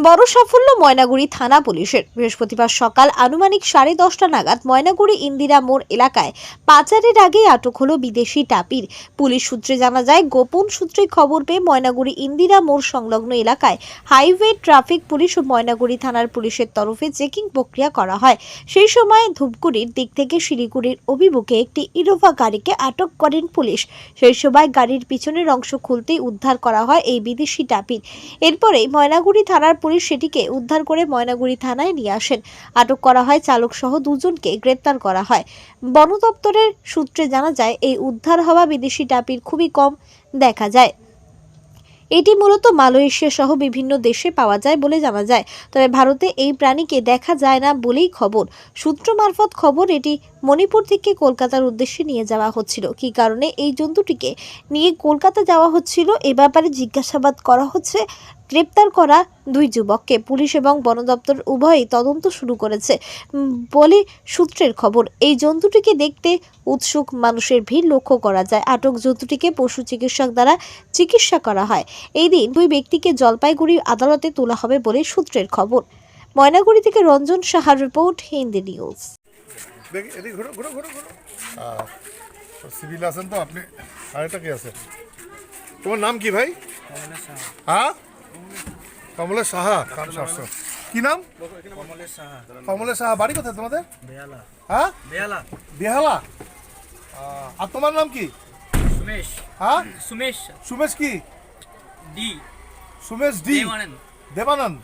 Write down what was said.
বড় সাফল্য ময়নাগুড়ি থানা পুলিশের। বৃহস্পতিবার সকাল আনুমানিক 10:30 নাগাদ ময়নাগুড়ি ইন্দিরা মোড় এলাকায় পাচারের আগে আটক হলো বিদেশি টাপির। পুলিশ সূত্রে জানা যায়, গোপন সূত্রে খবর পেয়ে ময়নাগুড়ি ইন্দিরা মোড় সংলগ্ন এলাকায় হাইওয়ে ট্রাফিক পুলিশ ও ময়নাগুড়ি থানার পুলিশের তরফে চেকিং প্রক্রিয়া করা হয়। সেই সময় ধূপগুড়ির দিক থেকে শিলিগুড়ির অভিমুখে একটি ইনোভা গাড়িকে আটক করেন পুলিশ। সেই সময় গাড়ির পিছনের অংশ খুলতেই উদ্ধার করা হয় এই বিদেশি টাপির। এরপরে ময়নাগুড়ি থানার পুলিশ সেটিকে উদ্ধার করে ময়নাগুড়ি থানায় নিয়ে আসেন। আটক করা হয় চালক সহ দুজনকে গ্রেপ্তার করা হয়। বন দপ্তরের সূত্রে জানা যায়, এই উদ্ধার হওয়া বিদেশি টাপির খুবই কম দেখা যায়। এটি মূলত মালয়েশিয়া সহ বিভিন্ন দেশে পাওয়া যায় বলে জানা যায়, তবে ভারতে এই প্রাণীকে দেখা যায় না বলেই খবর। সূত্র মারফত খবর, এটি মণিপুর থেকে কলকাতার উদ্দেশ্যে নিয়ে যাওয়া হচ্ছিল। কী কারণে এই জন্তুটিকে নিয়ে কলকাতা যাওয়া হচ্ছিল এ ব্যাপারে জিজ্ঞাসাবাদ করা হচ্ছে। গ্রেপ্তার করা দুই যুবককে পুলিশ এবং বন দপ্তর উভয়ই তদন্ত শুরু করেছে বলে সূত্রের খবর। এই জন্তুটিকে দেখতে উৎসুক মানুষের ভিড় লক্ষ্য করা যায়। আটক জন্তুটিকে পশু চিকিৎসক দ্বারা চিকিৎসা করা হয়। এই দিন দুই ব্যক্তিকে জলপাইগুড়ি আদালতে তোলা হবে বলে সূত্রের খবর। ময়নাগুড়ি থেকে রঞ্জন সাহার রিপোর্ট, হিন্দি নিউজ। সিভিল আছেন তো আপনি? আরেকটা কি আছে? তোমার নাম কি ভাই? হ্যাঁ, কমলেশ সাহা। কি নাম? কমলেশ সাহা। বাড়ি কোথায় তোমাদের? হ্যাঁ, বেহালা। আর তোমার নাম কি? সুমেশ। হ্যাঁ, সুমেশ সুমেশ কি? D Sumesh D Devanand. দেবানন্দ।